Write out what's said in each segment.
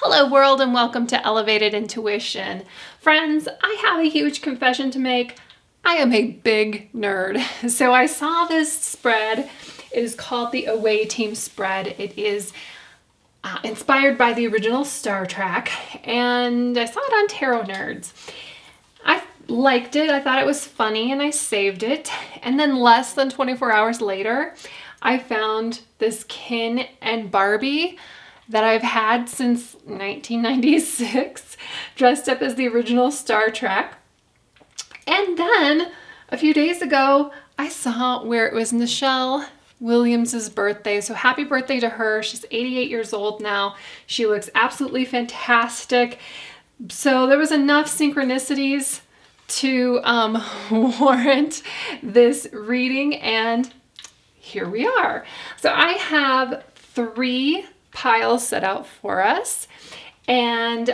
Hello world and welcome to Elevated Intuition. Friends, I have a huge confession to make. I am a big nerd. So I saw this spread. It is called the Away Team spread. It is inspired by the original Star Trek, and I saw it on Tarot Nerds. I liked it. I thought it was funny and I saved it. And then less than 24 hours later, I found this Ken and Barbie that I've had since 1996, dressed up as the original Star Trek. And then a few days ago, I saw where it was Nichelle Williams's birthday. So happy birthday to her. She's 88 years old now. She looks absolutely fantastic. So there was enough synchronicities to warrant this reading, and here we are. So I have 3 piles set out for us, and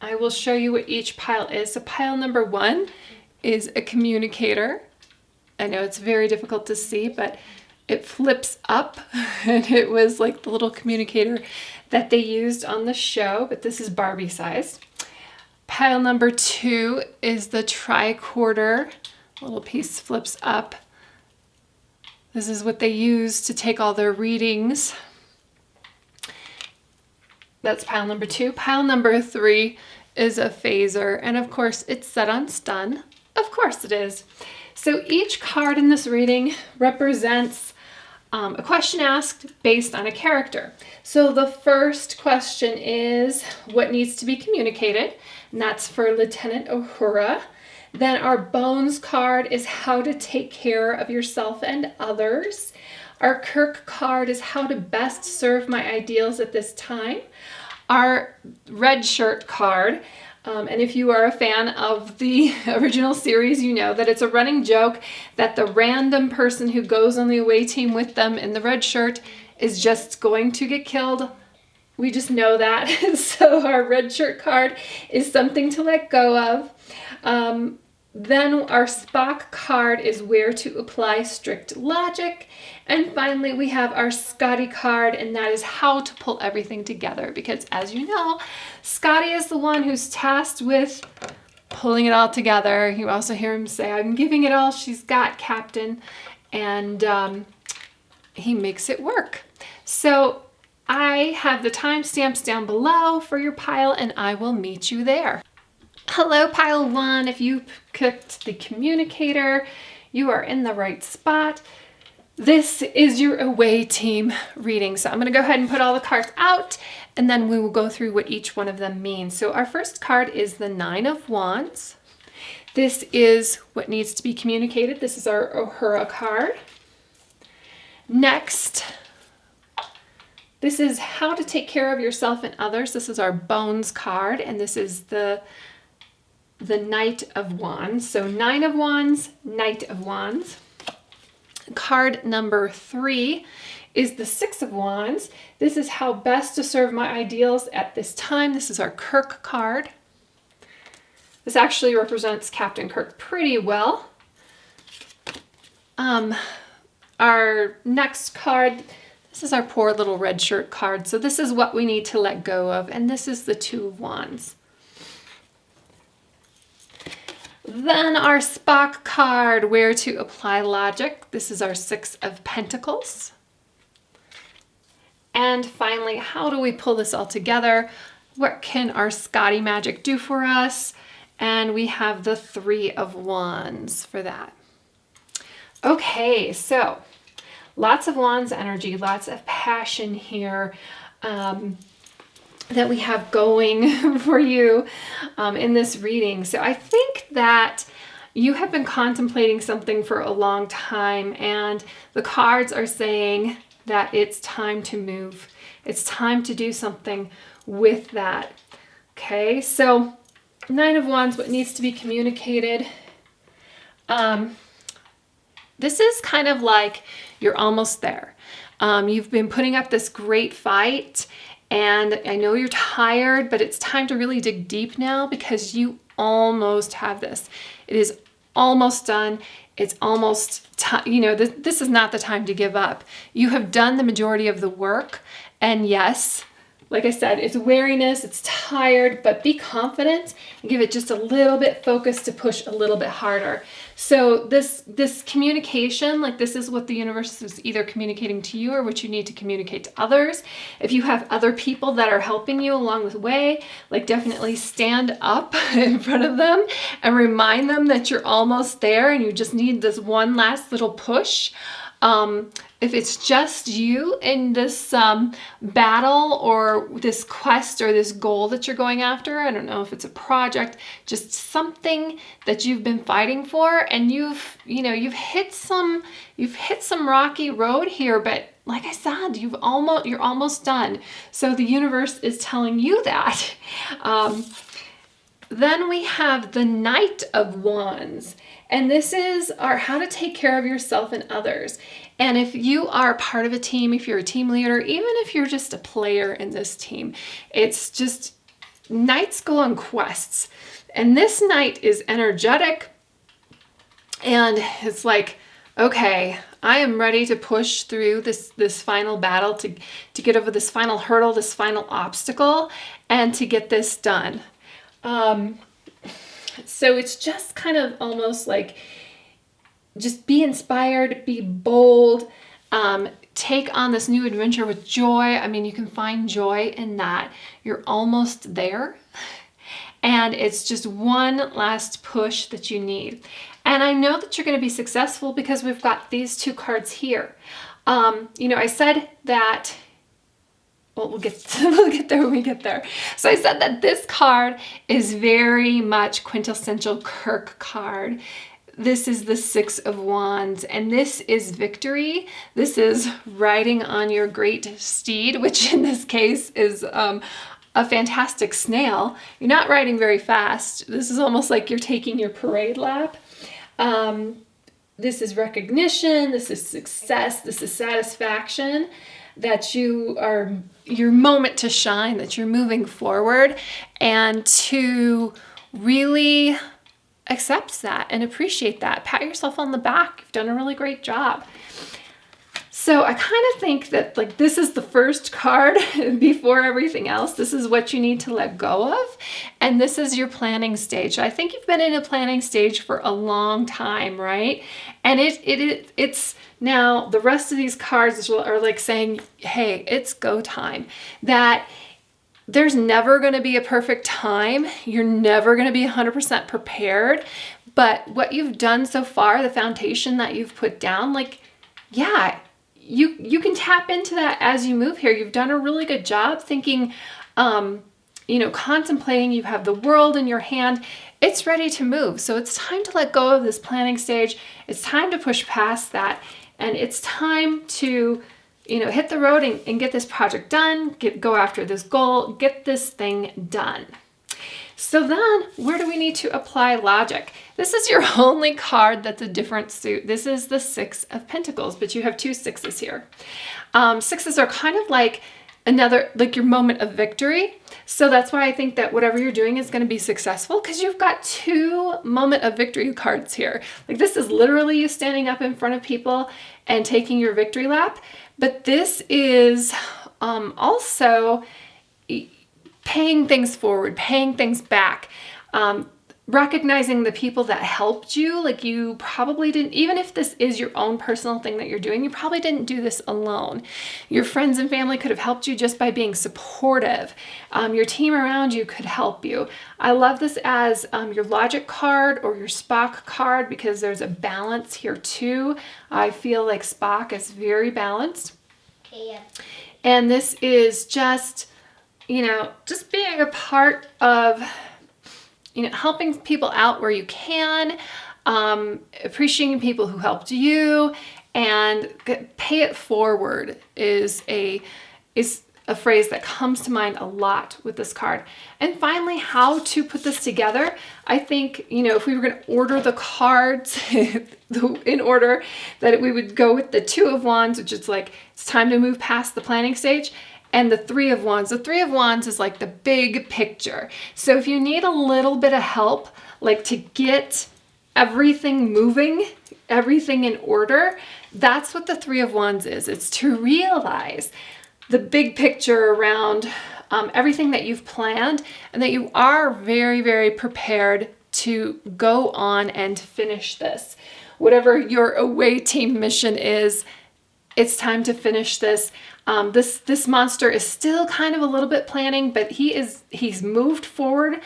I will show you what each pile is. So pile number 1 is a communicator. I know it's very difficult to see, but it flips up and it was like the little communicator that they used on the show, but this is Barbie sized. Pile number 2 is the tricorder. Little piece flips up. This is what they use to take all their readings. That's pile number 2. Pile number 3 is a phaser, and of course it's set on stun. Of course it is. So each card in this reading represents a question asked based on a character. So the first question is what needs to be communicated, and that's for Lieutenant Uhura. Then our bones card is how to take care of yourself and others. Our Kirk card is how to best serve my ideals at this time. Our red shirt card, and if you are a fan of the original series, you know that it's a running joke that the random person who goes on the away team with them in the red shirt is just going to get killed. We just know that. So our red shirt card is something to let go of. Then our Spock card is where to apply strict logic. And finally, we have our Scotty card, and that is how to pull everything together. Because as you know, Scotty is the one who's tasked with pulling it all together. You also hear him say, "I'm giving it all she's got, Captain." And he makes it work. So I have the timestamps down below for your pile, and I will meet you there. Hello, pile 1. If you picked the communicator, you are in the right spot. This is your away team reading. So I'm going to go ahead and put all the cards out, and then we will go through what each one of them means. So our first card is the 9 of Wands. This is what needs to be communicated. This is our Uhura card. Next, this is how to take care of yourself and others. This is our Bones card, and this is the Knight of Wands. So 9 of Wands, Knight of Wands. Card number 3 is the 6 of Wands. This is how best to serve my ideals at this time. This is our Kirk card. This actually represents Captain Kirk pretty well. Our next card, this is our poor little red shirt card. So this is what we need to let go of, and this is the 2 of Wands. Then our Spock card, where to apply logic. This is our 6 of Pentacles. And finally, how do we pull this all together? What can our Scotty magic do for us? And we have the 3 of Wands for that. Okay, so lots of Wands energy, lots of passion here. That we have going for you in this reading. So I think that you have been contemplating something for a long time, and the cards are saying that it's time to move. It's time to do something with that. Okay, so 9 of Wands, what needs to be communicated? This is kind of like you're almost there. You've been putting up this great fight, and I know you're tired, but it's time to really dig deep now because you almost have this. It is almost done. It's almost time, this is not the time to give up. You have done the majority of the work, and yes, like I said, it's weariness, it's tired, but be confident and give it just a little bit focus to push a little bit harder. So this communication, like this is what the universe is either communicating to you or what you need to communicate to others. If you have other people that are helping you along the way, like definitely stand up in front of them and remind them that you're almost there and you just need this one last little push. If it's just you in this battle or this quest or this goal that you're going after, I don't know if it's a project, just something that you've been fighting for, and you've hit some rocky road here, but like I said, you're almost done. So the universe is telling you that. Then we have the Knight of Wands. And this is our how to take care of yourself and others. And if you are part of a team, if you're a team leader, even if you're just a player in this team, it's just knights go on quests. And this knight is energetic. And it's like, okay, I am ready to push through this final battle, to get over this final hurdle, this final obstacle, and to get this done. So it's just kind of almost like just be inspired, be bold, take on this new adventure with joy. I mean, you can find joy in that. You're almost there. And it's just one last push that you need. And I know that you're going to be successful because we've got these two cards here. I said that, well, we'll get there when we get there. So I said that this card is very much quintessential Kirk card. This is the Six of Wands, and this is victory. This is riding on your great steed, which in this case is a fantastic snail. You're not riding very fast. This is almost like you're taking your parade lap. This is recognition. This is success. This is satisfaction. That your moment to shine, that you're moving forward, and to really accept that and appreciate that. Pat yourself on the back. You've done a really great job. So I kind of think that like this is the first card before everything else. This is what you need to let go of. And this is your planning stage. I think you've been in a planning stage for a long time, right? And it's now the rest of these cards are like saying, hey, it's go time. That there's never going to be a perfect time. You're never going to be 100% prepared. But what you've done so far, the foundation that you've put down, like, yeah, you can tap into that as you move here. You've done a really good job thinking, contemplating. You have the world in your hand. It's ready to move. So it's time to let go of this planning stage. It's time to push past that. And it's time to, hit the road and get this project done, go after this goal, get this thing done. So then, where do we need to apply logic? This is your only card that's a different suit. This is the Six of Pentacles, but you have two sixes here. Sixes are kind of like your moment of victory. So that's why I think that whatever you're doing is going to be successful, because you've got two moment of victory cards here. Like this is literally you standing up in front of people and taking your victory lap. But this is also paying things forward, paying things back, recognizing the people that helped you. Like you probably didn't, even if this is your own personal thing that you're doing, you probably didn't do this alone. Your friends and family could have helped you just by being supportive. Your team around you could help you. I love this as your logic card or your Spock card because there's a balance here too. I feel like Spock is very balanced. Yeah. And this is just just being a part of, helping people out where you can, appreciating people who helped you, and pay it forward is a phrase that comes to mind a lot with this card. And finally, how to put this together. I think, if we were going to order the cards in order, that we would go with the Two of Wands, which is like, it's time to move past the planning stage. And the Three of Wands. The Three of Wands is like the big picture. So if you need a little bit of help, like to get everything moving, everything in order, that's what the Three of Wands is. It's to realize the big picture around everything that you've planned, and that you are very, very prepared to go on and finish this. Whatever your away team mission is, it's time to finish this. This monster is still kind of a little bit planning, but he's moved forward.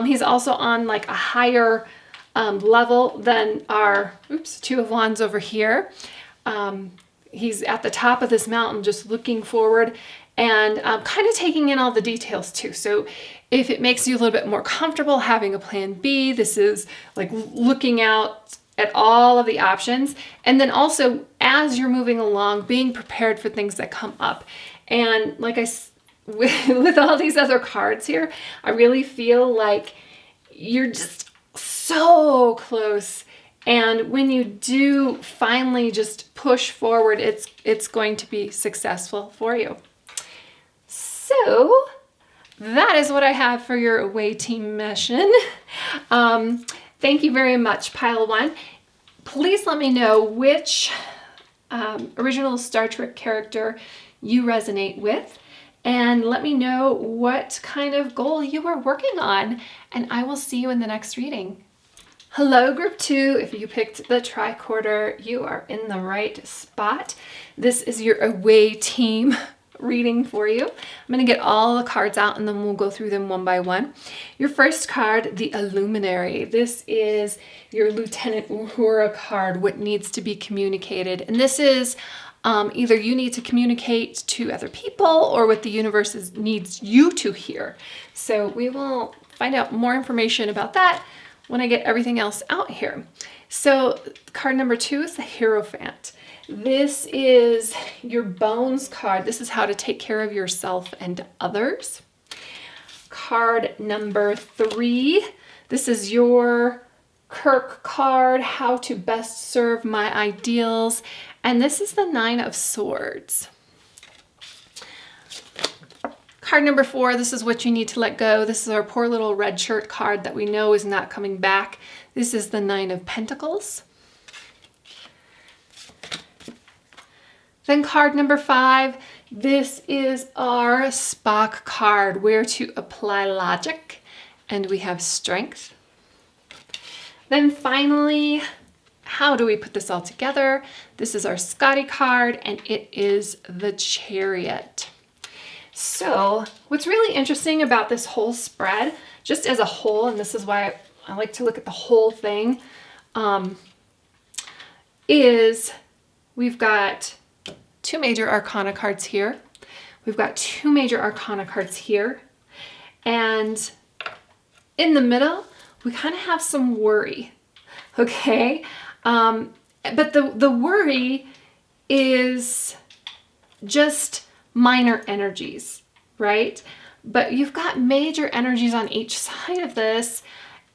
He's also on like a higher level than our Two of Wands over here. He's at the top of this mountain just looking forward and kind of taking in all the details too. So if it makes you a little bit more comfortable having a plan B, this is like looking out at all of the options. And then also as you're moving along, being prepared for things that come up. And like with all these other cards here, I really feel like you're just so close. And when you do finally just push forward, it's going to be successful for you. So that is what I have for your away team mission. Thank you very much, Pile 1. Please let me know which original Star Trek character you resonate with, and let me know what kind of goal you are working on, and I will see you in the next reading. Hello, Group 2. If you picked the Tricorder, you are in the right spot. This is your away team reading for you. I'm going to get all the cards out and then we'll go through them one by one. Your first card, the Illuminary. This is your Lieutenant Uhura card, what needs to be communicated. And this is either you need to communicate to other people or what the universe needs you to hear. So we will find out more information about that when I get everything else out here. So card number 2 is the Hierophant. This is your Bones card. This is how to take care of yourself and others. Card number 3. This is your Kirk card, how to best serve my ideals. And this is the 9 of Swords. Card number 4, this is what you need to let go. This is our poor little red shirt card that we know is not coming back. This is the 9 of Pentacles. Then card number 5, this is our Spock card, where to apply logic, and we have strength. Then finally, how do we put this all together? This is our Scotty card, and it is the Chariot. So what's really interesting about this whole spread, just as a whole, and this is why I like to look at the whole thing, is we've got 2 major arcana cards here. We've got 2 major arcana cards here. And in the middle, we kind of have some worry, okay? But the worry is just minor energies, right? But you've got major energies on each side of this.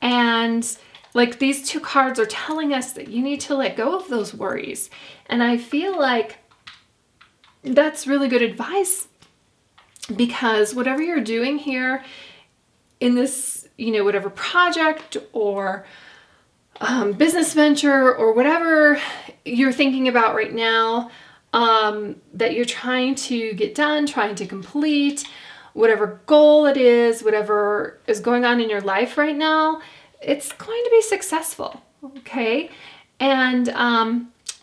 And like these 2 cards are telling us that you need to let go of those worries. And I feel like that's really good advice, because whatever you're doing here in this, whatever project or business venture or whatever you're thinking about right now, that you're trying to get done, trying to complete, whatever goal it is, whatever is going on in your life right now, it's going to be successful, okay? And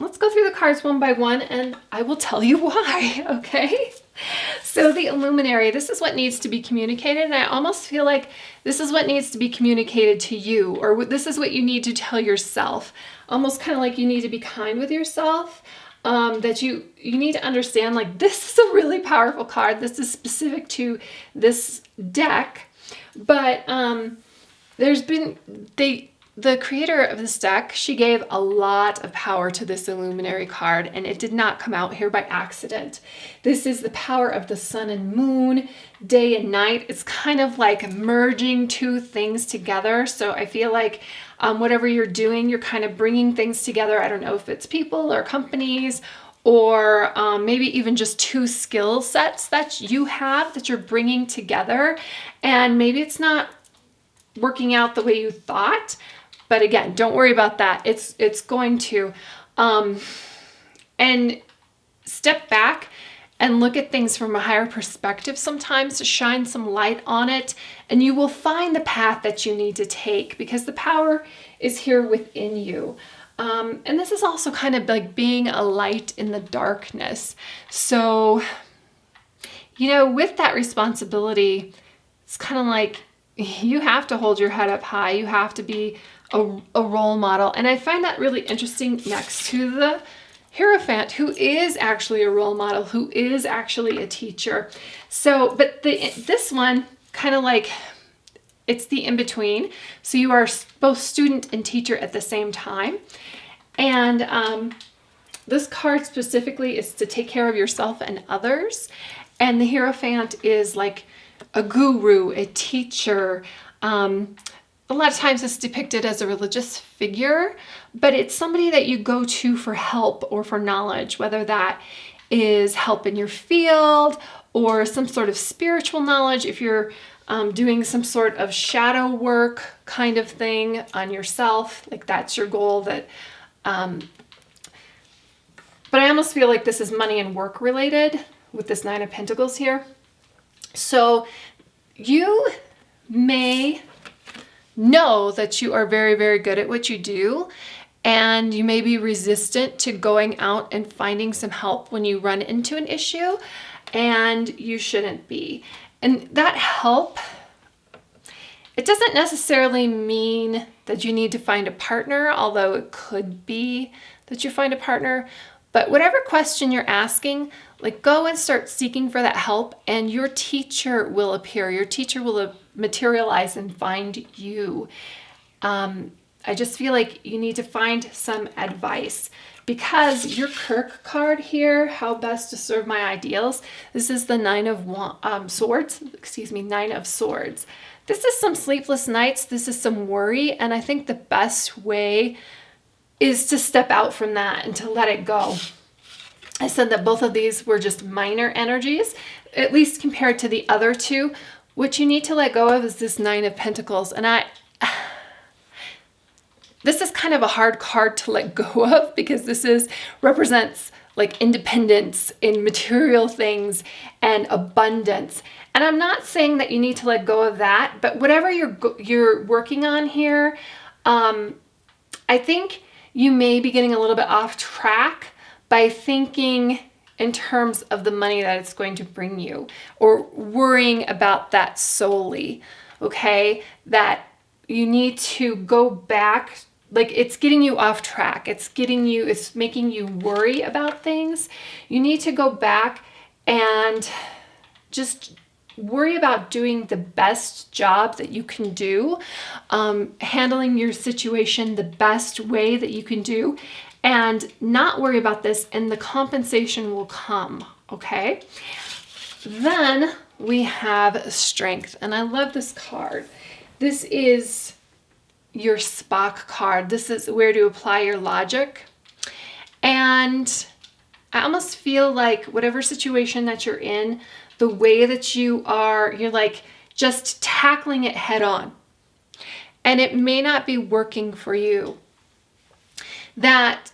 let's go through the cards one by one and I will tell you why, okay? So the Illuminary, this is what needs to be communicated, and I almost feel like this is what needs to be communicated to you, or this is what you need to tell yourself. Almost kind of like you need to be kind with yourself, that you need to understand, like, this is a really powerful card. This is specific to this deck, but the creator of this deck, she gave a lot of power to this Illuminary card, and it did not come out here by accident. This is the power of the sun and moon, day and night. It's kind of like merging 2 things together. So I feel like whatever you're doing, you're kind of bringing things together. I don't know if it's people or companies, or maybe even just 2 skill sets that you have that you're bringing together. And maybe it's not working out the way you thought. But again, don't worry about that. It's going to, and step back and look at things from a higher perspective sometimes to shine some light on it, and you will find the path that you need to take because the power is here within you. And this is also kind of like being a light in the darkness. So, you know, with that responsibility, it's kind of like you have to hold your head up high. You have to be a role model. And I find that really interesting next to the Hierophant, who is actually a role model, who is actually a teacher. So, but this one kind of like, it's the in-between. So you are both student and teacher at the same time. And this card specifically is to take care of yourself and others. And the Hierophant is like a guru, a teacher. A lot of times it's depicted as a religious figure, but it's somebody that you go to for help or for knowledge, whether that is help in your field or some sort of spiritual knowledge. If you're doing some sort of shadow work kind of thing on yourself, like that's your goal. But I almost feel like this is money and work related with this Nine of Pentacles here. So you may know that you are very, very good at what you do, and you may be resistant to going out and finding some help when you run into an issue, and you shouldn't be. And that help, it doesn't necessarily mean that you need to find a partner, although it could be that you find a partner. But whatever question you're asking, like go and start seeking for that help, and your teacher will appear. Your teacher will materialize and find you. I just feel like you need to find some advice because your Kirk card here, how best to serve my ideals. This is the Nine of Swords. This is some sleepless nights. This is some worry. And I think the best way is to step out from that and to let it go. I said that both of these were just minor energies, at least compared to the other two. What you need to let go of is this Nine of Pentacles. And this is kind of a hard card to let go of because this represents like independence in material things and abundance. And I'm not saying that you need to let go of that, but whatever you're working on here, I think you may be getting a little bit off track by thinking in terms of the money that it's going to bring you or worrying about that solely, okay? That you need to go back, like it's getting you off track. It's making you worry about things. You need to go back and just worry about doing the best job that you can do, handling your situation the best way that you can do, and not worry about this, and the compensation will come, okay? Then we have Strength, and I love this card. This is your Spock card. This is where to apply your logic. And I almost feel like whatever situation that you're in, the way that you're like just tackling it head on. And it may not be working for you. That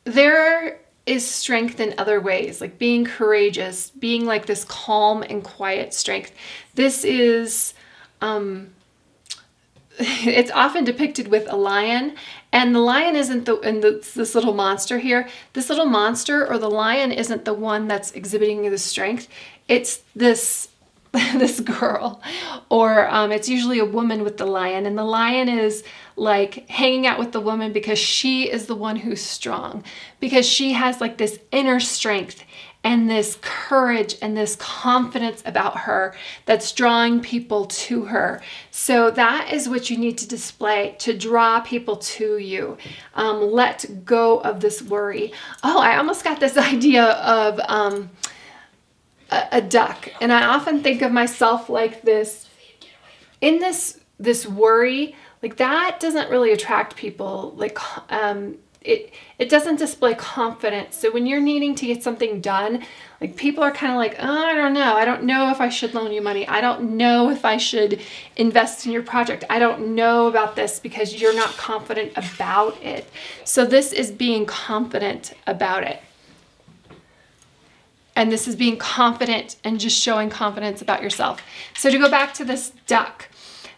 there is strength in other ways, like being courageous, being like this calm and quiet strength. This is, it's often depicted with a lion, and the lion isn't this little monster here. This little monster or the lion isn't the one that's exhibiting the strength. It's this girl, or it's usually a woman with the lion, and the lion is like hanging out with the woman because she is the one who's strong, because she has like this inner strength and this courage and this confidence about her that's drawing people to her. So that is what you need to display to draw people to you. Let go of this worry. Oh, I almost got this idea of a duck, and I often think of myself like this. In this worry, like that doesn't really attract people. Like it doesn't display confidence. So when you're needing to get something done, like people are kind of like, oh, I don't know. I don't know if I should loan you money. I don't know if I should invest in your project. I don't know about this because you're not confident about it. So this is being confident about it. And this is being confident and just showing confidence about yourself. So to go back to this duck.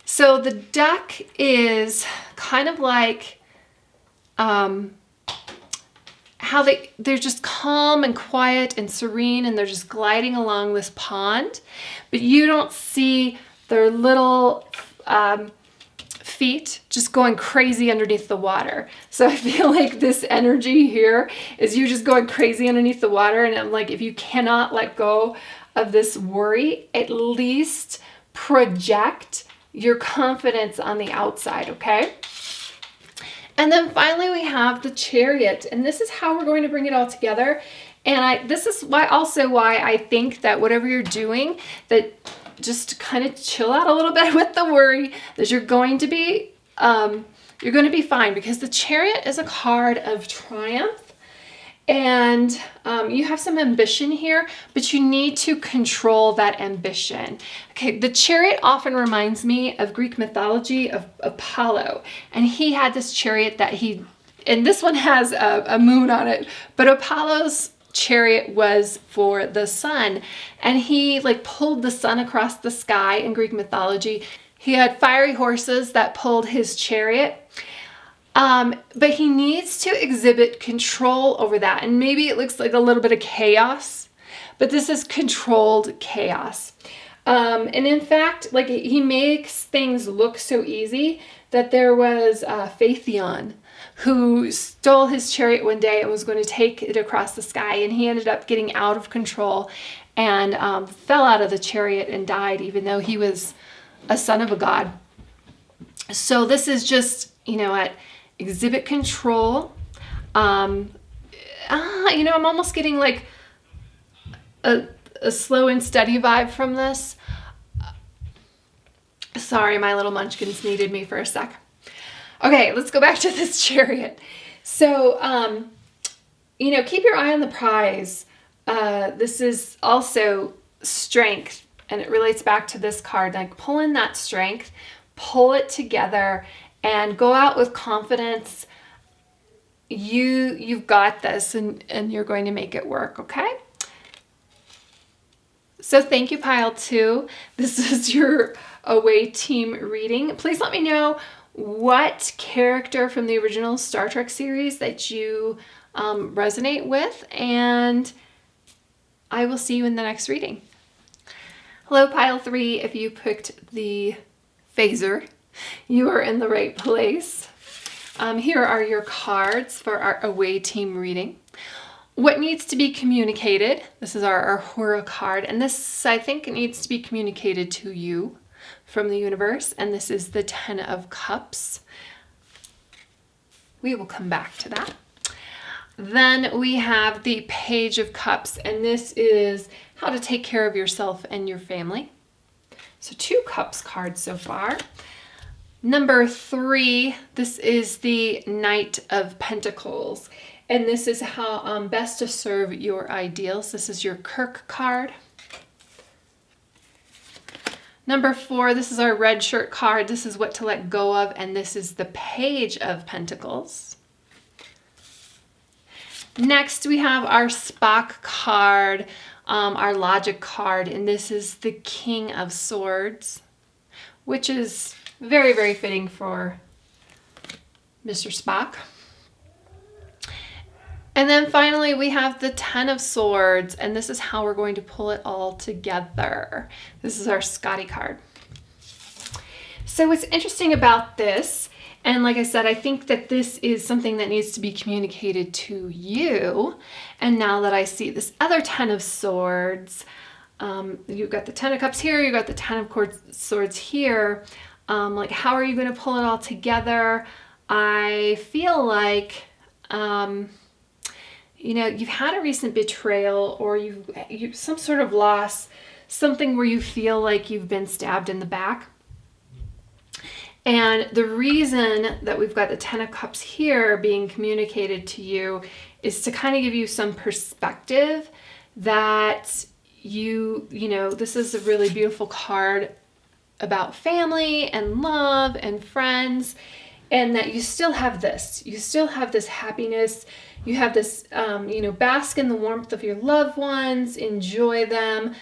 So the duck is kind of like how they're just calm and quiet and serene, and they're just gliding along this pond, but you don't see their little feet just going crazy underneath the water. So I feel like this energy here is you just going crazy underneath the water, and I'm like, if you cannot let go of this worry, at least project your confidence on the outside, okay? And then finally we have the Chariot, and this is how we're going to bring it all together. And this is why I think that whatever you're doing, that just kind of chill out a little bit with the worry, that you're going to be fine, because the Chariot is a card of triumph. And you have some ambition here, but you need to control that ambition. Okay, the Chariot often reminds me of Greek mythology of Apollo. And he had this chariot and this one has a moon on it, but Apollo's chariot was for the sun. And he like pulled the sun across the sky in Greek mythology. He had fiery horses that pulled his chariot. But he needs to exhibit control over that. And maybe it looks like a little bit of chaos, but this is controlled chaos. And in fact, like he makes things look so easy that there was Phaethon who stole his chariot one day and was going to take it across the sky. And he ended up getting out of control and fell out of the chariot and died, even though he was a son of a god. So this is just, exhibit control. I'm almost getting like a slow and steady vibe from this. Sorry, my little munchkins needed me for a sec. Okay, let's go back to this Chariot. So, keep your eye on the prize. This is also strength, and it relates back to this card. Like, pull in that strength, pull it together, and go out with confidence. You've got this, and you're going to make it work, okay? So thank you, Pile 2. This is your away team reading. Please let me know what character from the original Star Trek series that you resonate with, and I will see you in the next reading. Hello, Pile 3. If you picked the phaser, you are in the right place. Here are your cards for our away team reading. What needs to be communicated? This is our Uhura card, and this, I think, needs to be communicated to you from the universe, and this is the 10 of Cups. We will come back to that. Then we have the Page of Cups, and this is how to take care of yourself and your family. So 2 Cups cards so far. Number 3, this is the Knight of Pentacles, and this is how best to serve your ideals. This is your Kirk card. Number 4, this is our red shirt card. This is what to let go of, and this is the Page of Pentacles. Next, we have our Spock card, our logic card, and this is the King of Swords, which is very, very fitting for Mr. Spock. And then finally, we have the 10 of Swords, and this is how we're going to pull it all together. This is our Scotty card. So what's interesting about this, and like I said, I think that this is something that needs to be communicated to you. And now that I see this other 10 of Swords, you've got the 10 of Cups here, you've got the 10 of Swords here. Like, how are you going to pull it all together? I feel like, you've had a recent betrayal, or you some sort of loss, something where you feel like you've been stabbed in the back. And the reason that we've got the 10 of Cups here being communicated to you is to kind of give you some perspective that this is a really beautiful card about family and love and friends. and that you still have this. You still have this happiness. You have this, bask in the warmth of your loved ones, enjoy them,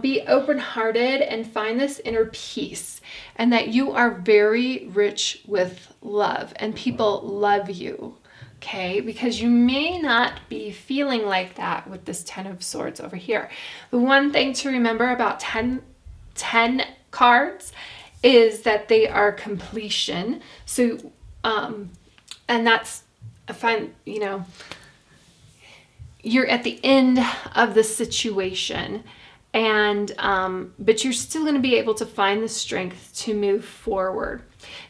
be open-hearted, and find this inner peace. And that you are very rich with love, and people love you, okay? Because you may not be feeling like that with this 10 of Swords over here. The one thing to remember about 10 cards is that they are completion. So, and that's, I find, you're at the end of the situation, and but you're still going to be able to find the strength to move forward.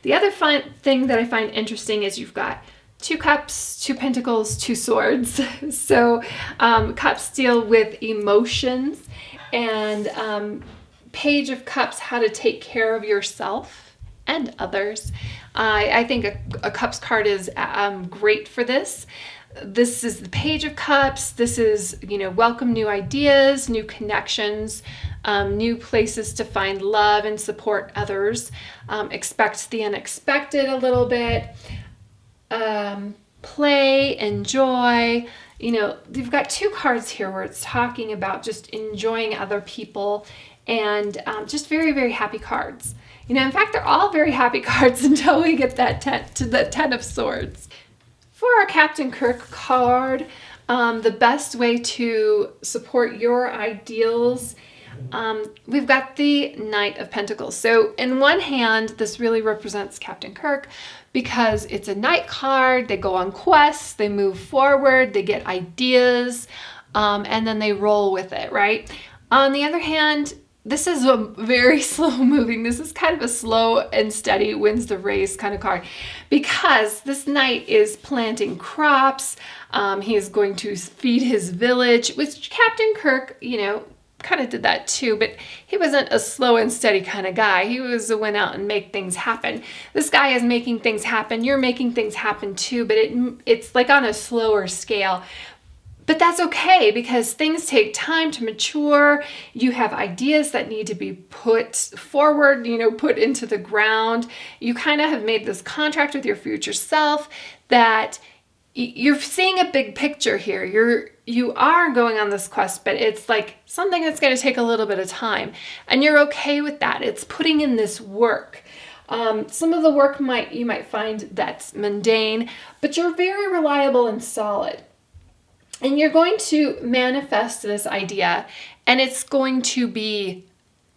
The other thing that I find interesting is you've got 2 cups, 2 pentacles, 2 swords. So cups deal with emotions, and Page of Cups, how to take care of yourself and others. I think a Cups card is great for this. This is the Page of Cups. This is, welcome new ideas, new connections, new places to find love and support others. Expect the unexpected a little bit. Play, enjoy. You've got 2 cards here where it's talking about just enjoying other people, and just very, very happy cards. In fact, they're all very happy cards until we get to the 10 of Swords. For our Captain Kirk card, the best way to support your ideals, we've got the Knight of Pentacles. So in one hand, this really represents Captain Kirk because it's a knight card. They go on quests, they move forward, they get ideas, and then they roll with it, right? On the other hand, this is a very slow moving. This is kind of a slow and steady wins the race kind of card, because this knight is planting crops. He is going to feed his village, which Captain Kirk, kind of did that too, but he wasn't a slow and steady kind of guy. He went out and make things happen. This guy is making things happen. You're making things happen too, but it's like on a slower scale. But that's okay, because things take time to mature. You have ideas that need to be put forward, put into the ground. You kind of have made this contract with your future self that you're seeing a big picture here. You are going on this quest, but it's like something that's going to take a little bit of time, and you're okay with that. It's putting in this work. Some of the work you might find that's mundane, but you're very reliable and solid. And you're going to manifest this idea, and it's going to be,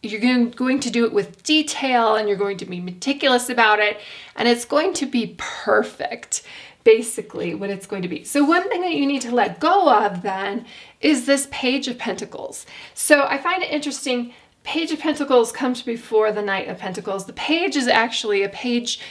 you're going to do it with detail, and you're going to be meticulous about it, and it's going to be perfect, basically what it's going to be. So one thing that you need to let go of then is this Page of Pentacles. So I find it interesting, Page of Pentacles comes before the Knight of Pentacles. The page is actually, a page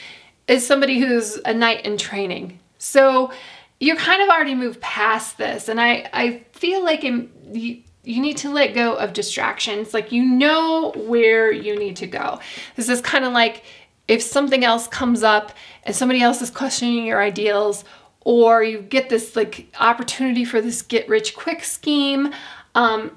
is somebody who's a knight in training. So you're kind of already moved past this, and I feel like you need to let go of distractions. Like, where you need to go. This is kind of like if something else comes up and somebody else is questioning your ideals, or you get this like opportunity for this get rich quick scheme, where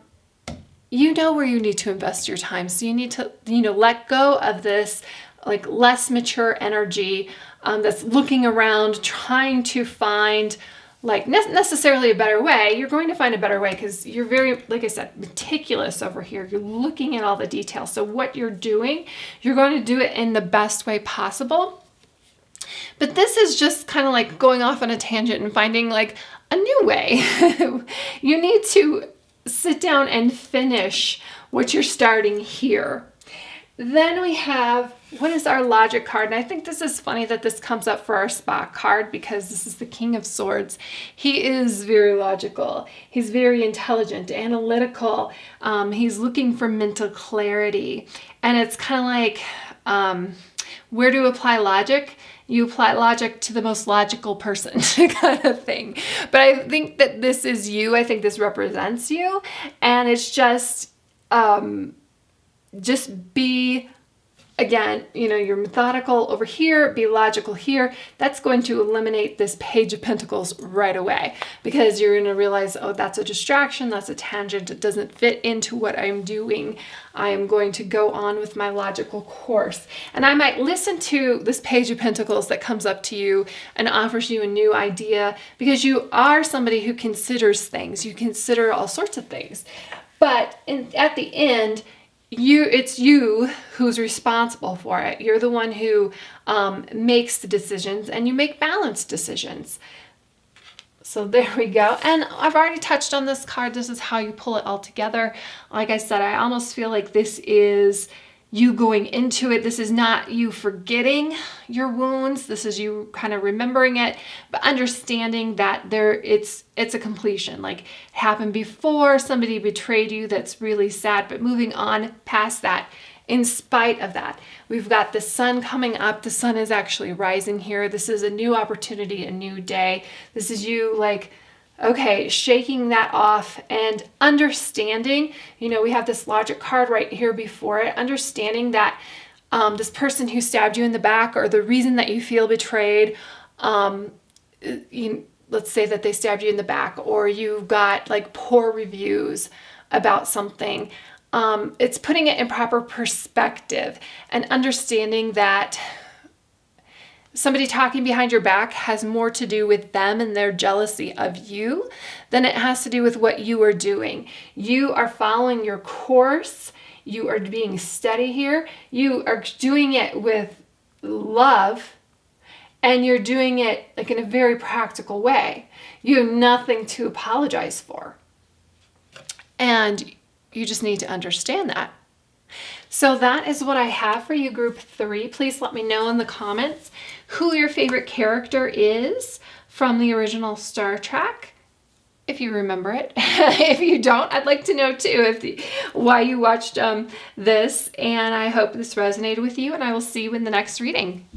you need to invest your time. So you need to, let go of this like less mature energy that's looking around, trying to find like necessarily a better way. You're going to find a better way because you're very, like I said, meticulous over here. You're looking at all the details. So what you're doing, you're going to do it in the best way possible. But this is just kind of like going off on a tangent and finding like a new way. You need to sit down and finish what you're starting here. Then we have, what is our logic card? And I think this is funny that this comes up for our Spock card, because this is the King of Swords. He is very logical. He's very intelligent, analytical. He's looking for mental clarity. And it's kind of like, where to apply logic? You apply logic to the most logical person kind of thing. But I think that this is you. I think this represents you. And it's just be again, you're methodical over here, be logical here. That's going to eliminate this Page of Pentacles right away, because you're going to realize, oh, that's a distraction, that's a tangent, it doesn't fit into what I'm doing. I am going to go on with my logical course. And I might listen to this Page of Pentacles that comes up to you and offers you a new idea, because you are somebody who considers things. You consider all sorts of things. But at the end, it's you who's responsible for it. You're the one who makes the decisions, and you make balanced decisions. So there we go. And I've already touched on this card. This is how you pull it all together. Like I said, I almost feel like this is you going into it. This is not you forgetting your wounds. This is you kind of remembering it, but understanding that it's a completion. Like, it happened before, somebody betrayed you. That's really sad, but moving on past that. In spite of that, we've got the sun coming up. The sun is actually rising here. This is a new opportunity, a new day. This is you like, okay, shaking that off and understanding, we have this logic card right here before it, understanding that this person who stabbed you in the back, or the reason that you feel betrayed, let's say that they stabbed you in the back, or you've got like poor reviews about something. It's putting it in proper perspective and understanding that somebody talking behind your back has more to do with them and their jealousy of you than it has to do with what you are doing. You are following your course. You are being steady here. You are doing it with love, and you're doing it like in a very practical way. You have nothing to apologize for. And you just need to understand that. So that is what I have for you, Group 3. Please let me know in the comments who your favorite character is from the original Star Trek, if you remember it. If you don't, I'd like to know too why you watched this. And I hope this resonated with you, and I will see you in the next reading.